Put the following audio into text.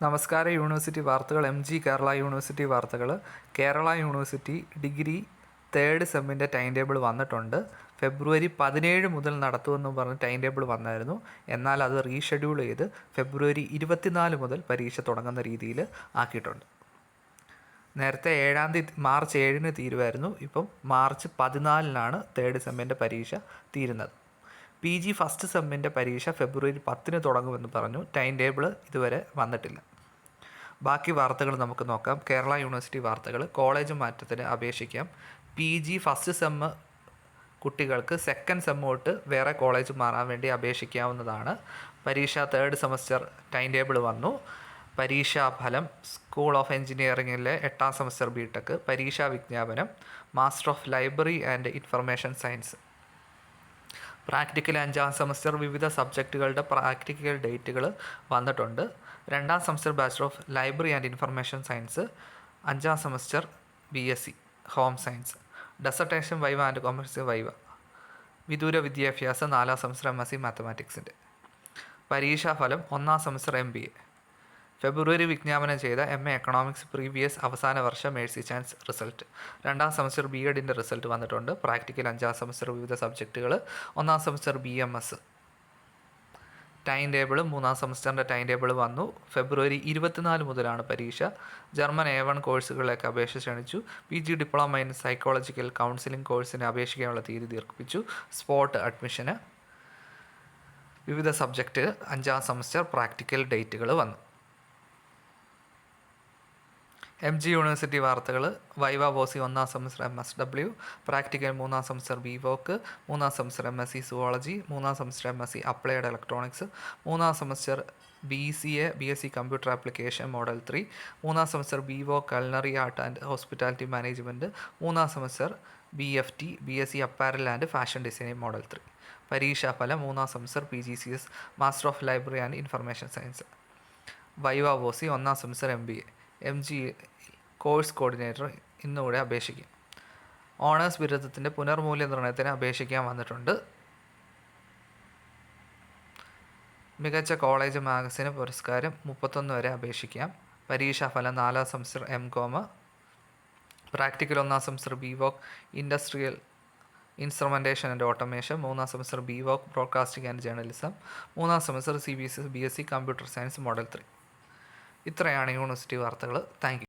നമസ്കാരം. യൂണിവേഴ്സിറ്റി വാർത്തകൾ. കേരള യൂണിവേഴ്സിറ്റി വാർത്തകൾ. കേരള യൂണിവേഴ്സിറ്റി ഡിഗ്രി തേർഡ് സെമ്മിൻ്റെ ടൈം ടേബിൾ വന്നിട്ടുണ്ട്. ഫെബ്രുവരി 17 മുതൽ നടത്തുമെന്ന് പറഞ്ഞ് ടൈം ടേബിൾ വന്നായിരുന്നു. എന്നാൽ അത് റീഷെഡ്യൂൾ ചെയ്ത് ഫെബ്രുവരി 24 മുതൽ പരീക്ഷ തുടങ്ങുന്ന രീതിയിൽ ആക്കിയിട്ടുണ്ട്. നേരത്തെ മാർച്ച് 7-ന് തീരുമായിരുന്നു. ഇപ്പം മാർച്ച് 14-നാണ് തേർഡ് സെമ്മിൻ്റെ പരീക്ഷ തീരുന്നത്. PG ഫസ്റ്റ് സെമ്മിൻ്റെ പരീക്ഷ ഫെബ്രുവരി 10-ന് തുടങ്ങുമെന്ന് പറഞ്ഞു. ടൈം ടേബിൾ ഇതുവരെ വന്നിട്ടില്ല. ബാക്കി വാർത്തകൾ നമുക്ക് നോക്കാം. കേരള യൂണിവേഴ്സിറ്റി വാർത്തകൾ. കോളേജ് മാറ്റത്തിന് അപേക്ഷിക്കാം. PG ഫസ്റ്റ് സെമ്മ് കുട്ടികൾക്ക് സെക്കൻഡ് സെമ്മ് തൊട്ട് വേറെ കോളേജ് മാറാൻ വേണ്ടി അപേക്ഷിക്കാവുന്നതാണ്. പരീക്ഷ തേർഡ് സെമസ്റ്റർ ടൈം ടേബിൾ വന്നു. പരീക്ഷാഫലം സ്കൂൾ ഓഫ് എഞ്ചിനീയറിംഗിലെ 8ാം സെമസ്റ്റർ BTech. പരീക്ഷാ വിജ്ഞാപനം master of library and information science. Practical 5ാം സെമസ്റ്റർ വിവിധ സബ്ജക്റ്റുകളുടെ പ്രാക്ടിക്കൽ ഡേറ്റുകൾ വന്നിട്ടുണ്ട്. 2ാം semester bachelor of library and information science. 5ാം semester BSc home science. Dissertation viva and commerce viva. വിദൂര വിദ്യാഭ്യാസം 4ാം semester MSc മാത്തമാറ്റിക്സിൻ്റെ. പരീക്ഷാഫലം 1ാം semester MBA. ഫെബ്രുവരി വിജ്ഞാപനം ചെയ്ത MA എക്കണോമിക്സ് പ്രീവിയസ് അവസാന വർഷം മേഴ്സി ചാൻസ് റിസൾട്ട്. 2ാം സെമസ്റ്റർ B.Edൻ്റെ റിസൾട്ട് വന്നിട്ടുണ്ട്. പ്രാക്ടിക്കൽ 5ാം സെമസ്റ്റർ വിവിധ സബ്ജക്റ്റുകൾ. 1ാം സെമസ്റ്റർ BMS. ടൈം ടേബിൾ 3ാം സെമസ്റ്ററിൻ്റെ ടൈം ടേബിൾ വന്നു. ഫെബ്രുവരി 24 മുതലാണ് പരീക്ഷ. ജർമ്മൻ A1 കോഴ്സുകളിലേക്ക് അപേക്ഷ ക്ഷണിച്ചു. PG diploma in psychological counselling കോഴ്സിന് അപേക്ഷിക്കാനുള്ള തീയതി ദീർഘിപ്പിച്ചു. സ്പോട്ട് അഡ്മിഷന്. വിവിധ സബ്ജക്റ്റ് 5ാം സെമസ്റ്റർ പ്രാക്ടിക്കൽ ഡേറ്റുകൾ വന്നു. MG യൂണിവേഴ്സിറ്റി വാർത്തകൾ. വൈവ വോസി 1ാം സെമസ്റ്റർ MSW. പ്രാക്ടിക്കൽ 3ാം സെമസ്റ്റർ BVOC. 3ാം സെമസ്റ്റർ MSc സുവോളജി. 3ാം സെമസ്റ്റർ MSc അപ്ലൈഡ് ഇലക്ട്രോണിക്സ്. 3ാം semester BCA BSc computer application model 3. 3ാം semester BVOC culinary art and hospitality management. 3ാം semester BFT BSc apparel and fashion designing model 3. പരീക്ഷാഫലം 3ാം semester PGCS master of library and information science. Viva voce 1ാം semester MBA. MG course coordinator ഇന്നുകൂടെ അപേക്ഷിക്കും. Honours ബിരുദത്തിൻ്റെ പുനർമൂല്യനിർണ്ണയത്തിന് അപേക്ഷിക്കാൻ വന്നിട്ടുണ്ട്. മികച്ച കോളേജ് മാഗസിന് പുരസ്കാരം 31 വരെ അപേക്ഷിക്കാം. പരീക്ഷാഫലം 4ാം semester MCOM. Practical 1ാം semester BVOC industrial instrumentation and automation. 3ാം semester BVOC broadcasting and journalism. 3ാം semester CBSE BSc computer science model 3. ഇത്രയാണ് യൂണിവേഴ്സിറ്റി വാർത്തകൾ. Thank you.